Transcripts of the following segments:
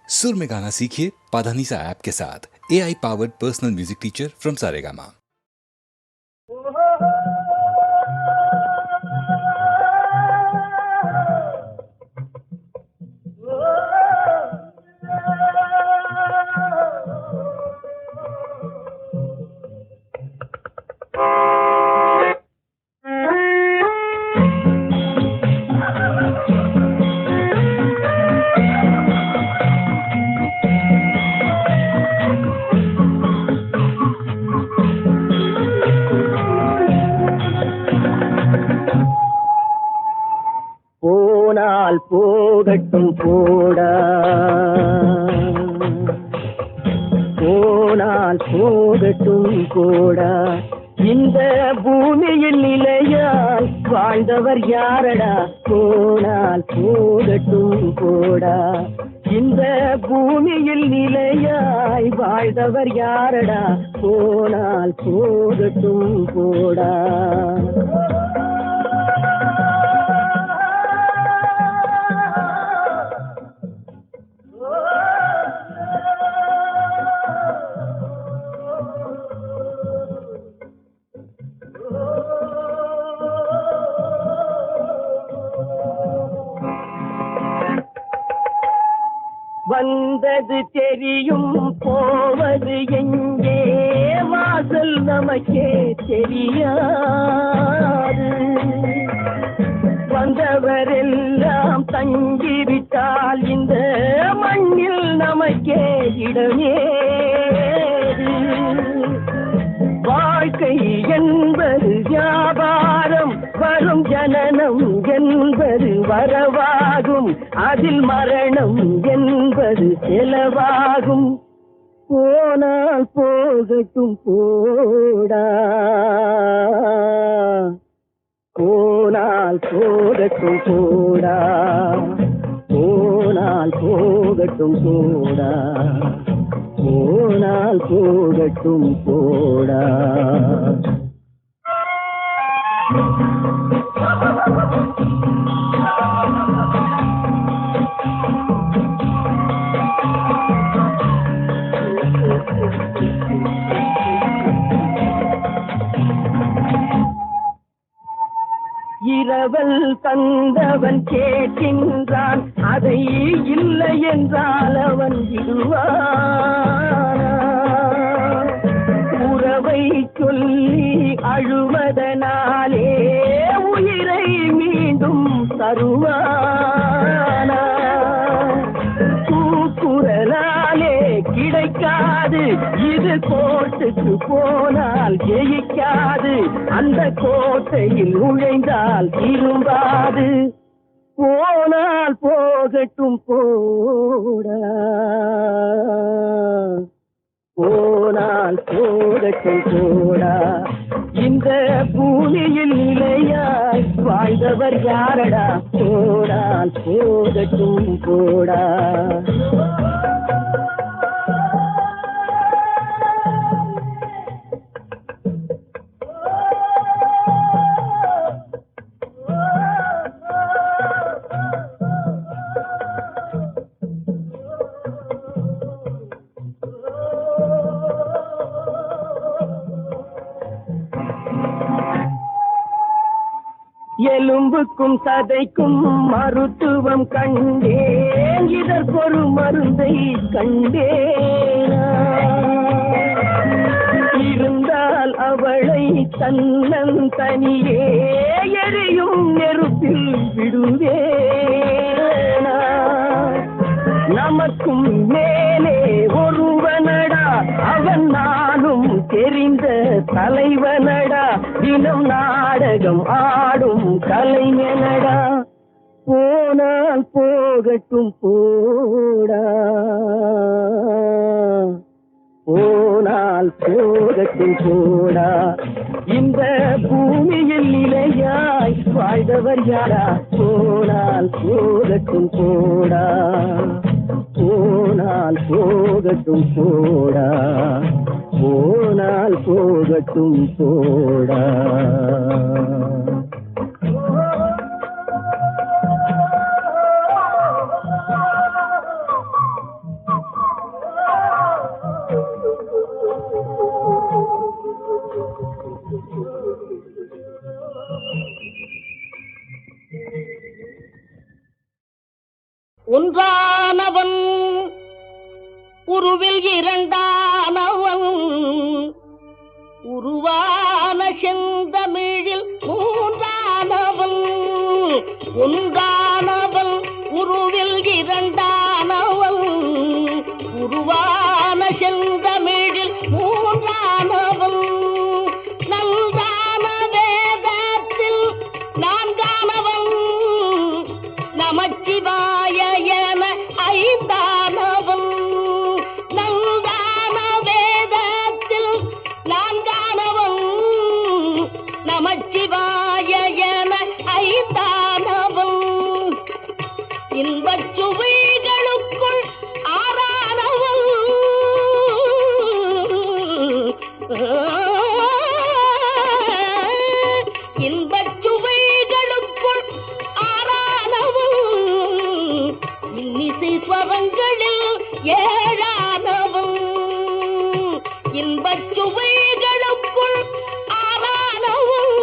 सुर में गाना सीखिए पाधानीसा ऐप के साथ। AI powered personal music teacher from Saregama. போனால் போகட்டும் போடா, போனால் போகட்டும் போடா, இந்த பூமியில் நிலையாய் வாழ்ந்தவர் யாரடா? போனால் போகட்டும் போடா, இந்த பூமியில் நிலையாய் வாழ்ந்தவர் யாரடா? போனால் போகட்டும் போடா. வந்தது தெரியும், போவது எங்கே? வாசல் நமக்கே தெரியாது. வந்தவரெல்லாம் தங்கிவிட்டால் இந்த மண்ணில் நமக்கே இடமேது. வாழ்க்கை என்பது வியாபாரம், வரும் ஜனனம் என்பது வரவாகும், அதில் மரணம் என்பது செலவாகும். போனால் போகட்டும் போடா, போனால் போகட்டும் போடா, போனால் போகட்டும் போடா, போனால் போகட்டும் போடா. இரவல் தந்தவன் கேட்கின்றான், அதை இல்லை என்றால் அவன் விடுவான். உறவை சொல்லி அழுவதனாலே உயிரை மீண்டும் தருவானா? கூக்குரலாலே கிடைக்காது, இது கோட்டுக்கு போனால் ஜெயிக்காது, அந்த கோட்டையில் நுழைந்தால் திரும்பாது. போனால் போகட்டும் போடா, போனால் போகட்டும் போடா, இந்த பூமியில் நிலையாய் வாழ்ந்தவர் யாரடா? போனால் போகட்டும் போடா. எலும்புக்கும் சதைக்கும் மருத்துவம் கண்டேன், இதற்கொரு மருந்தை கண்டேன். இருந்தால் அவளை தன்னன் தனியே எரியும் நெருப்பில் விடுவேன். நமக்கும் மேலே ஒருவனடா, அவன் நானும் தெரிந்த தலைவனடா, தினம் நாடகம் ஆடும் கலைஞனடா. போனால் போகட்டும் போடா, போனால் போகட்டும் போடா, இந்த பூமியில் நிலையாய் வாழ்ந்தவர் யாரா? போனால் போகட்டும் போடா, போனால் போகட்டும் போடா, போனால் போகட்டும் போடா. ஸ்வரங்களில் ஏழானவன் இன்பச் சுவைகளுக்குள் ஆறானவன்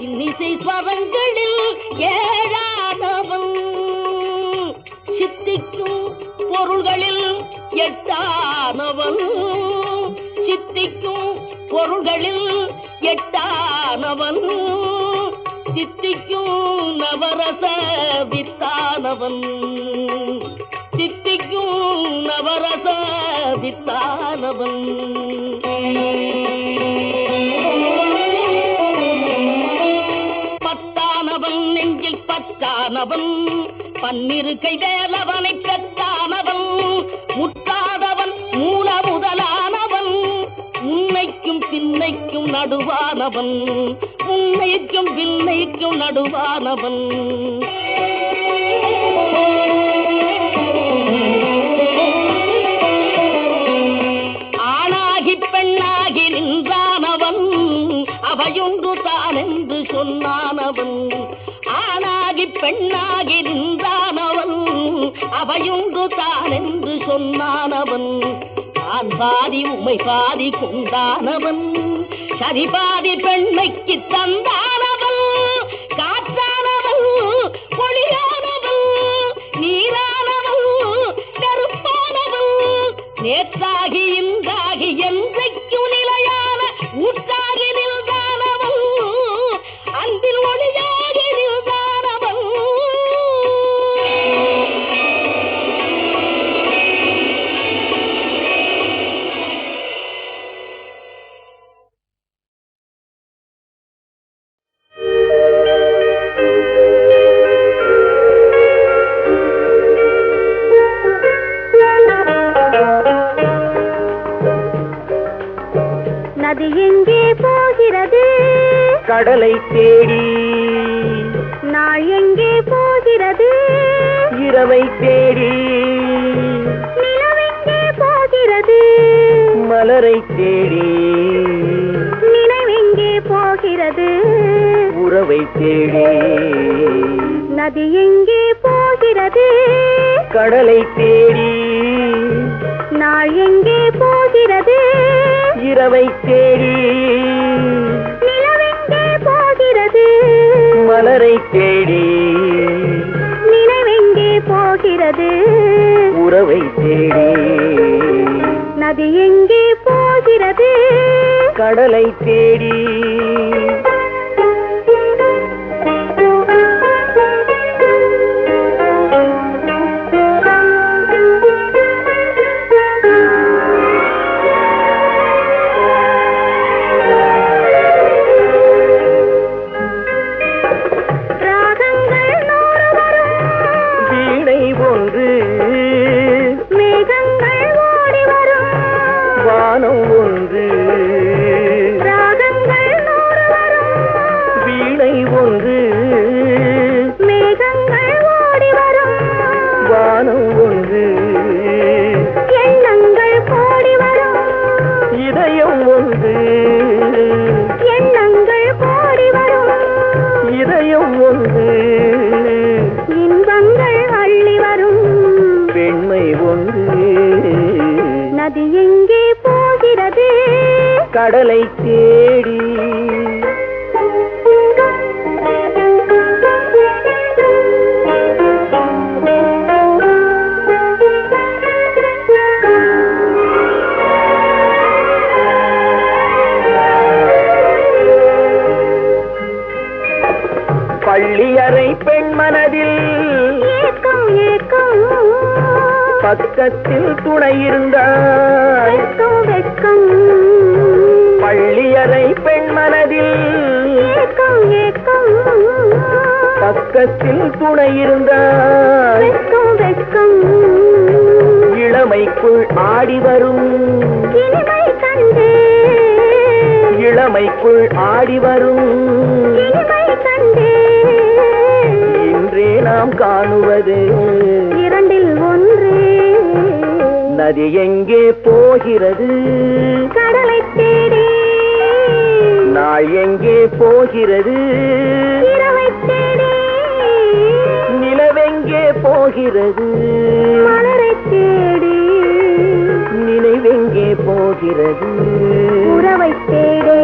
இன்னிசை ஸ்வரங்களில் ஏழானவன் சித்திக்கும் பொருள்களில் எட்டானவன் சித்திக்கும் பொருள்களில் எட்டானவன் சித்திக்கும் நவரச வித்தானவன் சித்திக்கும் நவரச வித்தானவன் பத்தானவன் நெஞ்சில் பத்தானவன் பன்னிரு கை வேலவனை பெற்றானவன் முத்தாதவன் மூல முதலானவன் உன்னைக்கும் பின்னைக்கும் நடுவானவன் உன்னைக்கும் பின்னைக்கும் நடுவானவன் ஆணாகி பெண்ணாகி நின்றானவன் அவையொன்று தான் என்று சொன்னானவன் ஆணாகி பெண்ணாகி நின்றானவன் அவையொன்று தான் என்று சொன்னானவன் நான் பாதி உமை பாதி கொண்டானவன் சரி பாதி பெண்மைக்கு தந்தானவன் காற்றானவன் ஒளியானவன் நீரானவன் கருப்பானவன் நேற்றாகி இன்றாகி என்றைக்கும் நிலையான ஊற்றாகி நின்றானவன் அன்பில் ஒளியாகி நின்றானவன் நதி எங்கே போகிறது கடலை தேடி நாள் எங்கே போகிறது இரவை தேடி நிலவெங்கே போகிறது மலரை தேடி நினைவெங்கே போகிறது உறவை தேடி நதி எங்கே போகிறது கடலை தேடி நாள் எங்கே போகிறது இரவை தேடி நிலவெங்கே போகிறது மலரை தேடி நினைவெங்கே போகிறது உறவை தேடி நதி எங்கே போகிறது கடலை தேடி கடலை தேடி பள்ளியறை பெண் மனதில் ஏக்கம் ஏக்கம் பக்கத்தில் துணை இருந்தாய் வெட்கம் பள்ளியறை பெண் மனதில் ஏக்கம் ஏக்கம் பக்கத்தில் துணை இருந்தாய் வெட்கம் வெட்கம் இளமைக்குள் ஆடி வரும் இனிமை கண்டே இளமைக்குள் ஆடி வரும் இனிமை கண்டே இன்றே நாம் காணுவது இரண்டில் ஒன்றே நதி எங்கே போகிறது கடலை தேடி நாள் எங்கே போகிறது இரவை தேடி நிலவெங்கே போகிறது மலரை தேடி நினைவெங்கே போகிறது உறவை தேடி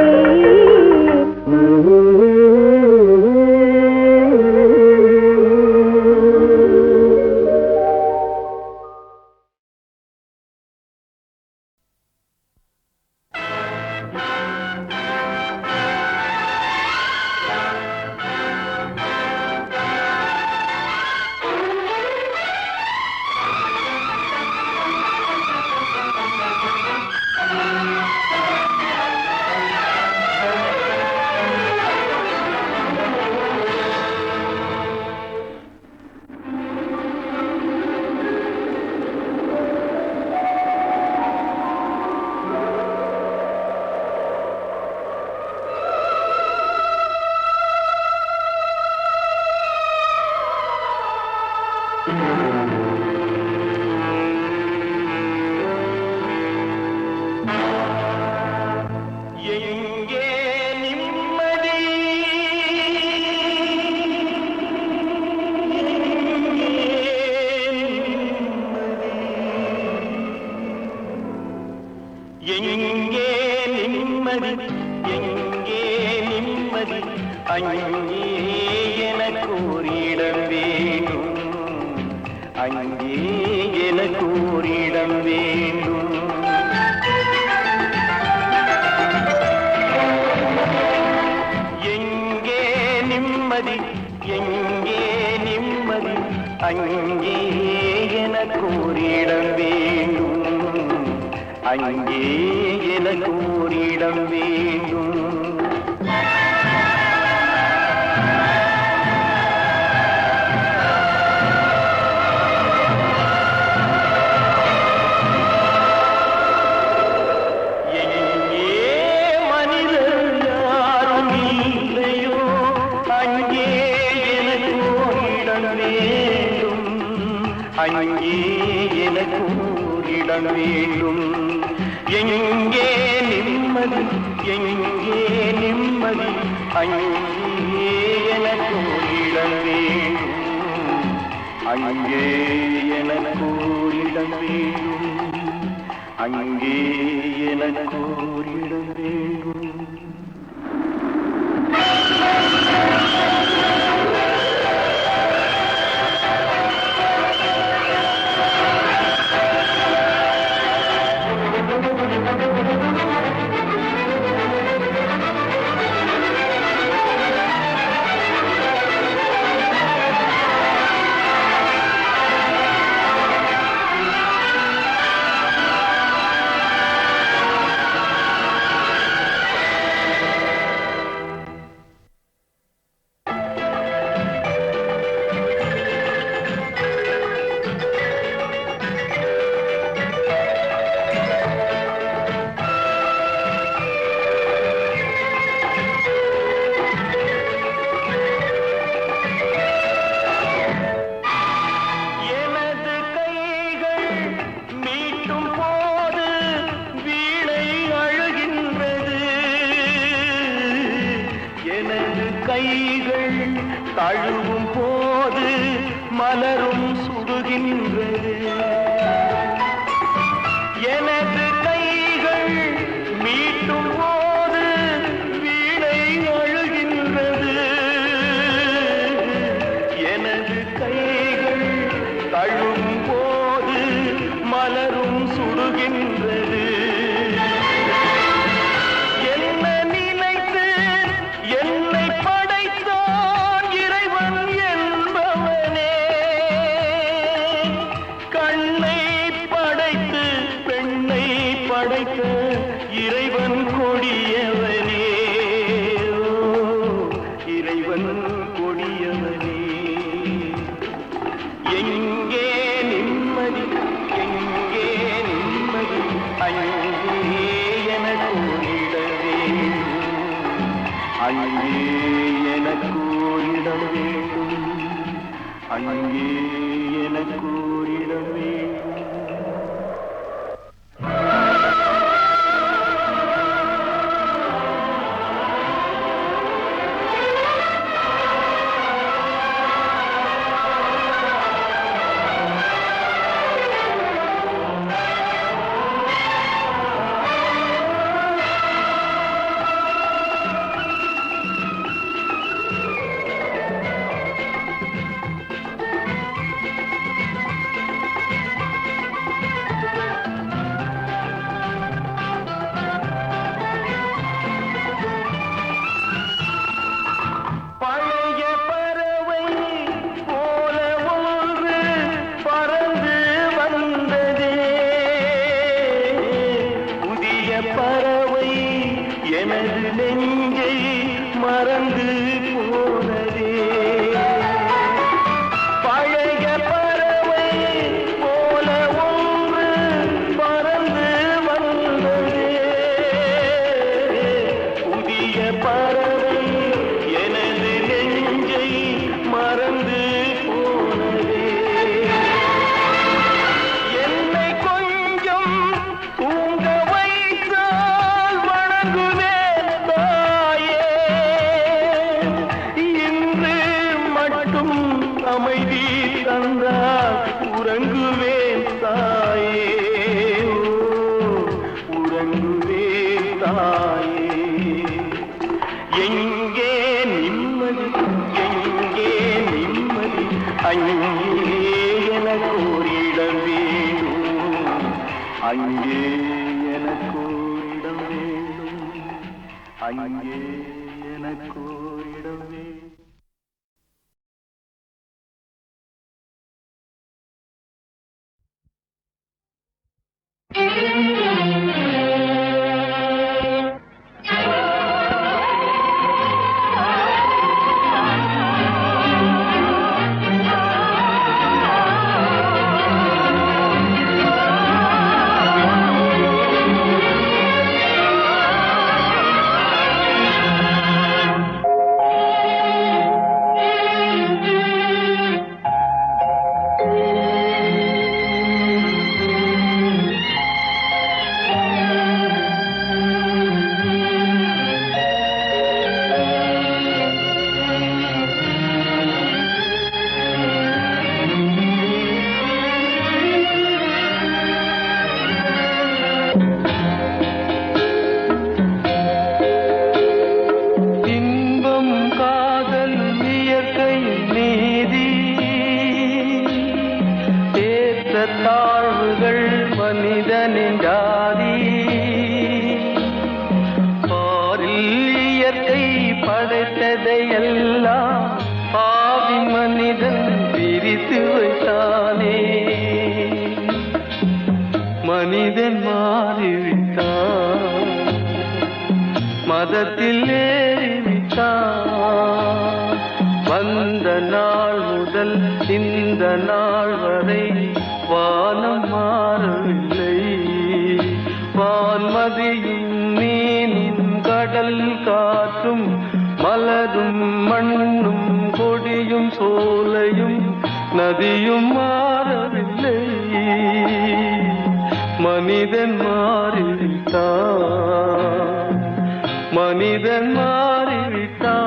நெஞ்சை மறந்து போனதே பழைய பறவை போல ஒன்று பறந்து வந்ததே புதிய பறவை எனது நெஞ்சை மறந்து போனதே என்னை கொஞ்சம் தூங்க வைத்தால் வணங்குவேன் தாயே இன்று மட்டும் அமைதி தந்தால் உறங்குவேன் தாயே உறங்குவேன் தாயே எங்கே நிம்மதி எங்கே நிம்மதி அங்கே எனக்கு ஒரு இடம் வேணும் அங்கே எனக்கு ஒரு இடம் வேணும் அங்கே எனக்கு ஒரு இடம் வேணும் தாழ்வுகள் மனிதனின் ஜாதி பாரில் இயற்கை படைத்ததையெல்லாம் பாவி மனிதன் பிரித்து வைத்தானே மனிதன் மாறிவிட்டான் மதத்தில் ஏறிவிட்டான் வந்த நாள் முதல் இந்த நாள் வரை வானம் மாறவில்லை வான்மதியும் மீனும் கடல் காற்றும் மலரும் மண்ணும் கொடியும் சோலையும் நதியும் மாறவில்லை மனிதன் மாறிவிட்டான் மனிதன் மாறிவிட்டான்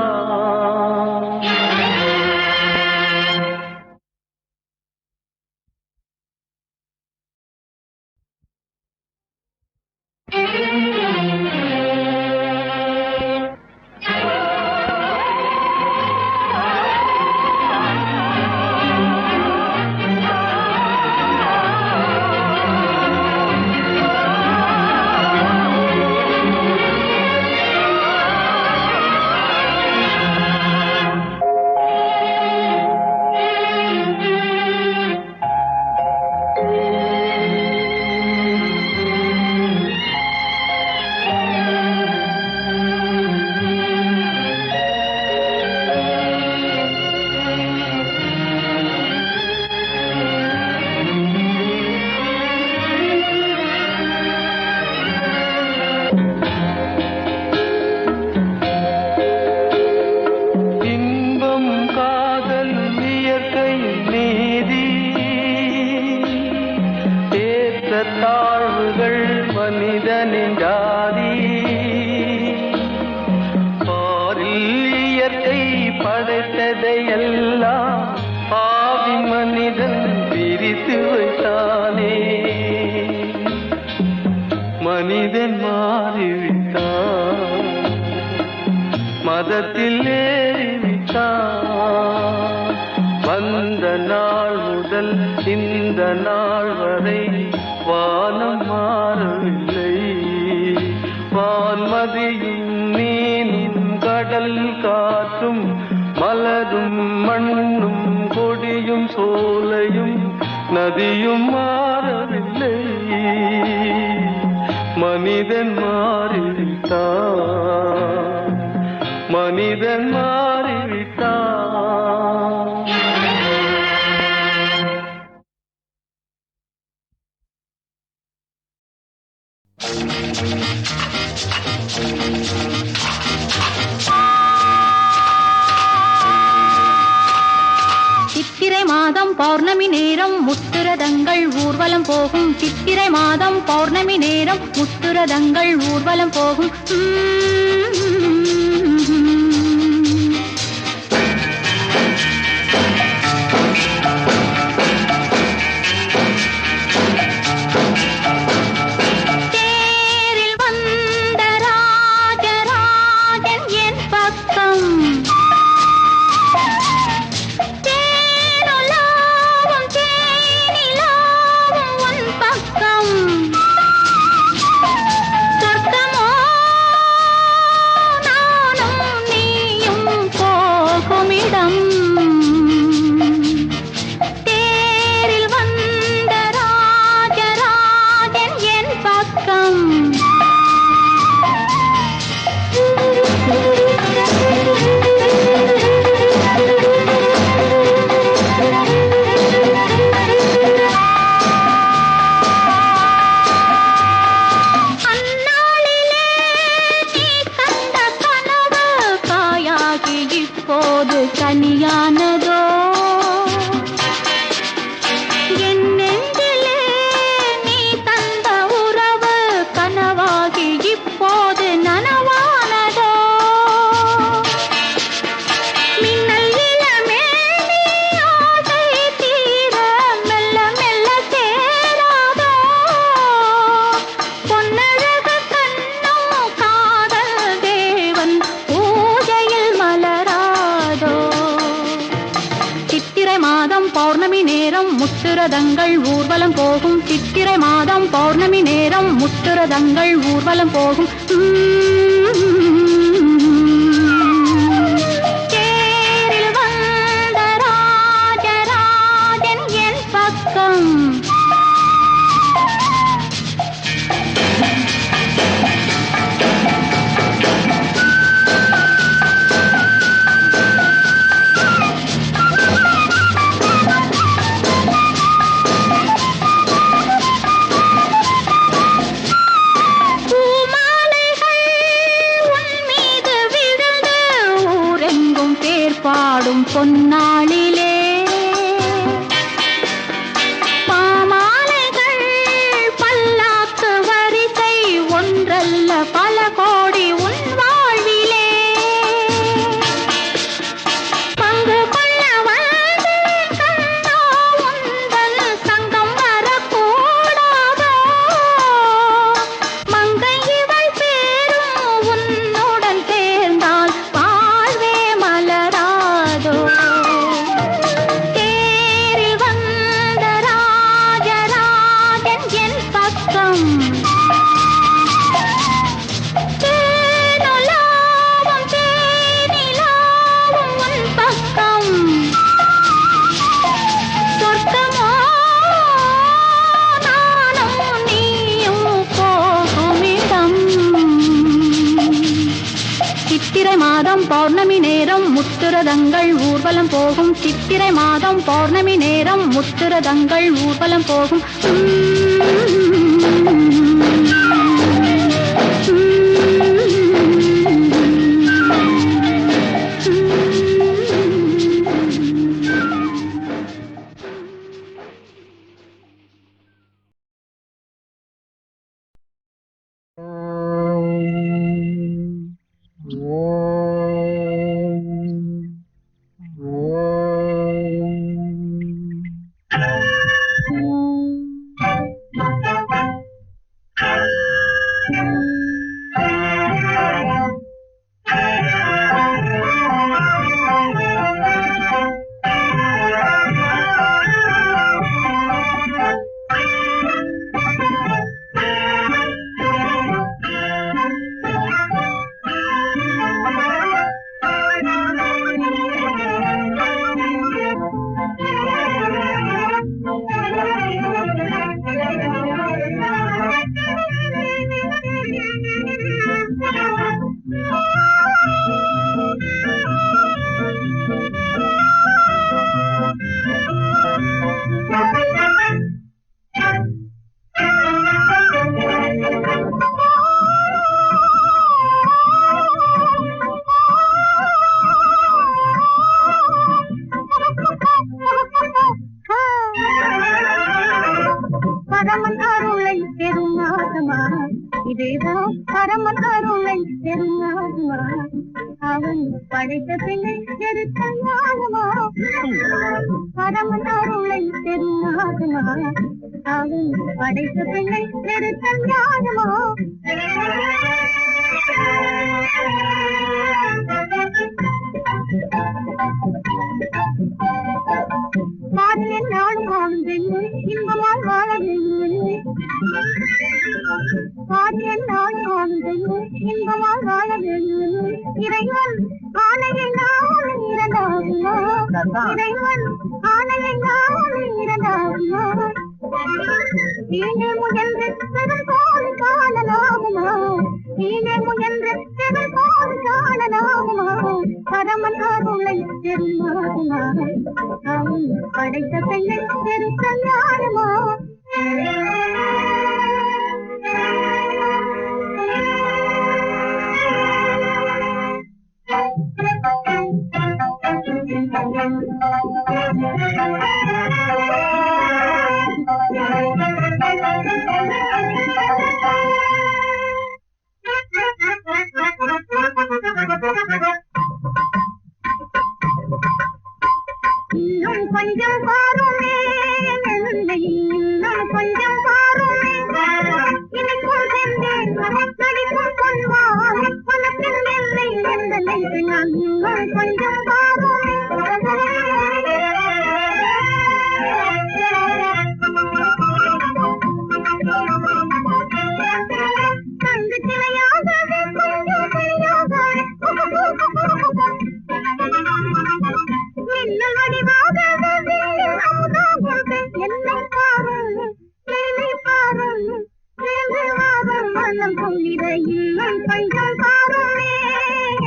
தாழ்வுகள் மனிதனின் ஜாதி பாரில் இயற்கை படைத்ததையெல்லாம் பாவி மனிதன் பிரித்து வைத்தானே மனிதன் மாறிவிட்டான் மதத்தில் ஏறிவிட்டான் வந்த நாள் முதல் இந்த நாள் வரை வானம் மாறவில்லை வான்மதியும் மீனும் கடல் காற்றும் மலரும் மண்ணும் கொடியும் சோலையும் நதியும் மாறவில்லை மனிதன் மாறிவிட்டான் சித்திரை மாதம் பௌர்ணமி நேரம் முத்துரதங்கள் ஊர்வலம் போகும். சித்திரை மாதம் பௌர்ணமி நேரம் முத்துரதங்கள் ஊர்வலம் போகும். தேரில் வந்த ராஜராஜன் என் பக்கம், தேனுலாவும் தேனிலாவும் உன் பக்கம். சொர்க்கமோ நானும் நீயும் போகுமிடம். தேரில் வந்த ராஜராஜன் என் பக்கம். அந்நாளிலே நீ கண்ட கனவு காயாகி இப்போது கனியானதோ. என் நெஞ்சிலே நீ தந்த உறவு கனவாகி இப்போது நனவானதோ. மின்னல் இளமேனி ஆசை தீர மெல்ல மெல்ல சேராதோ. பொன்னழகு கண்ணும் காதல் தேவன் பூஜையில் மலராதோ. சித்திரை மாதம் பௌர்ணமி நேரம் முத்துரதங்கள் ஊர்வலம் போகும். சித்திரை மாதம் பௌர்ணமி நேரம் முத்துரதங்கள் ஊர்வலம் போகும். தேரில் வந்த ராஜராஜன் என் பக்கம். பூமாலைகள் உன் மீது விழுந்து ஊரெங்கும் பேர் பாடும் பொன்னாளிலே. பாமாலைகள் பல்லாக்கு வரிசை ஒன்றல்ல பல கோடி உன் வாழ்விலே. பங்கு கொள்ள வந்தேன் கண்ணா உந்தன் சங்கம் வரக்கூடாதோ. மங்கை இவள் பேரும் உன்னுடன் சேர்ந்தால் வாழ்வே மலராதோ. தேரில் வந்த ராஜராஜன் என் பக்கம். தேனுலாவும் தேனிலாவும் உன் பக்கம். சொர்க்கமோ நானும் நீயும் போகுமிடம். சித்திரை மாதம் பௌர்ணமி நேரம் முத்துரதங்கள் ஊர்வலம் போகும். சித்திரை மாதம் பௌர்ணமி நேரம் முத்துரதங்கள் ஊர்வலம் போகும். பரமன் அருளை பெரும் நாதமா இதேதான் பரமன் அருளை பெரும் நாதமா அவன் படைத்த பிள்ளை எடுத்த ஞானமா பரமன் அருளை பெரும் நாதமா அவன் படைத்த பிள்ளை எடுத்த ஞானமா பாதியில் நாளும் வாழ்ந்தேன் இன்பமால் வாழ வேண்டும் பாதியில் நாளும் வாழ்ந்தேன் இன்பமால் வாழ வேண்டும் இறைவன் ஆணையை நான் இரண்டாகுமா இறைவன் ஆணையை நான் இரண்டாகுமா நீனே முயன்று பெரும் போல் காணலாகுமா நீனே முயன்று பெரும் போல் காணலாகுமா பரமன் அருளை பெருமாகுமா அவன் படைத்த பெண்ணை பெருத்த ஞானமா இன்னும் கொஞ்சம் பாருமே இன்னும் கொஞ்சம் பாருமே இனிக்கும் சென்றேன் நடிக்கும் கொள்வான் உனக்கு நெல்லை எந்தனை நான் இன்னும் கொஞ்சம் பாருமே தங்கு சிலையாகவே கொஞ்சம் சிலையாக மின்னல் வடிவாகவே என்னை பாரும் என்னை பாரும் மனம் சொல்லிட இன்னும் கொஞ்சம் பாருமே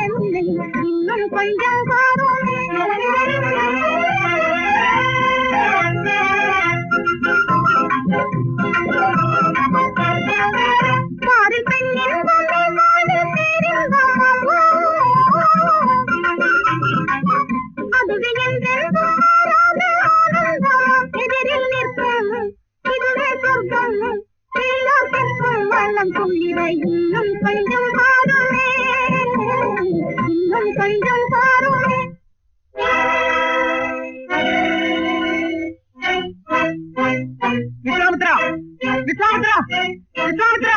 என்னை இன்னும் கொஞ்சம் பாருமே பாரில் பெண்ணின் அதுவே எதிரில் நிற்கும் இதுவே சொர்க்கம் வண்ணம் சொல்லிட இன்னும் கொஞ்சம் பாருமே இன்னும் கொஞ்சம் பாருமே விஸ்வாமித்ரா விஸ்வாமித்ரா விஸ்வாமித்ரா